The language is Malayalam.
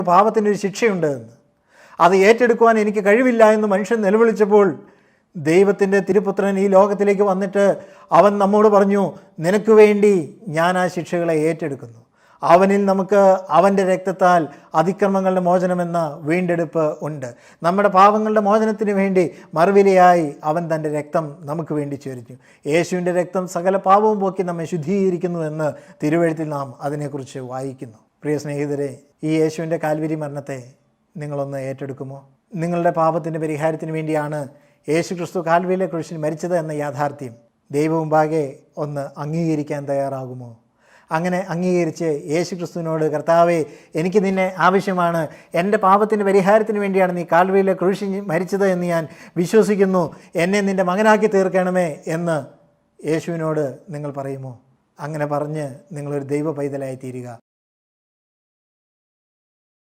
പാപത്തിനൊരു ശിക്ഷയുണ്ട് എന്ന്. അത് ഏറ്റെടുക്കുവാൻ എനിക്ക് കഴിവില്ല എന്ന് മനുഷ്യൻ നിലവിളിച്ചപ്പോൾ ദൈവത്തിൻ്റെ തിരുപുത്രൻ ഈ ലോകത്തിലേക്ക് വന്നിട്ട് അവൻ നമ്മോട് പറഞ്ഞു, നിനക്ക് വേണ്ടി ഞാൻ ആ ശിക്ഷകളെ ഏറ്റെടുക്കുന്നു. അവനിൽ നമുക്ക് അവൻ്റെ രക്തത്താൽ അതിക്രമങ്ങളുടെ മോചനമെന്ന വീണ്ടെടുപ്പ് ഉണ്ട്. നമ്മുടെ പാപങ്ങളുടെ മോചനത്തിന് വേണ്ടി മറുവിലയായി അവൻ തൻ്റെ രക്തം നമുക്ക് വേണ്ടി ചൊരിഞ്ഞു. യേശുവിൻ്റെ രക്തം സകല പാപവും പോക്കി നമ്മെ ശുദ്ധീകരിക്കുന്നു എന്ന് തിരുവെഴുത്തിൽ നാം അതിനെക്കുറിച്ച് വായിക്കുന്നു. പ്രിയ സ്നേഹിതരെ, ഈ യേശുവിൻ്റെ കാൽവരി മരണത്തെ നിങ്ങളൊന്ന് ഏറ്റെടുക്കുമോ? നിങ്ങളുടെ പാപത്തിൻ്റെ പരിഹാരത്തിന് വേണ്ടിയാണ് യേശു ക്രിസ്തു കാൽവരിയിലെ ക്രൂശിൽ മരിച്ചത് എന്ന യാഥാർത്ഥ്യം ദൈവമുമ്പാകെ ഒന്ന് അംഗീകരിക്കാൻ തയ്യാറാകുമോ? അങ്ങനെ അംഗീകരിച്ച് യേശു ക്രിസ്തുവിനോട്, കർത്താവേ, എനിക്ക് നിന്നെ ആവശ്യമാണ്, എൻ്റെ പാപത്തിൻ്റെ പരിഹാരത്തിന് വേണ്ടിയാണ് നീ കാൽവരിയിലെ ക്രൂശിൽ മരിച്ചത് എന്ന് ഞാൻ വിശ്വസിക്കുന്നു, എന്നെ നിൻ്റെ മകനാക്കി തീർക്കണമേ എന്ന് യേശുവിനോട് നിങ്ങൾ പറയുമോ? അങ്ങനെ പറഞ്ഞ് നിങ്ങളൊരു ദൈവ പൈതലായി തീരുക.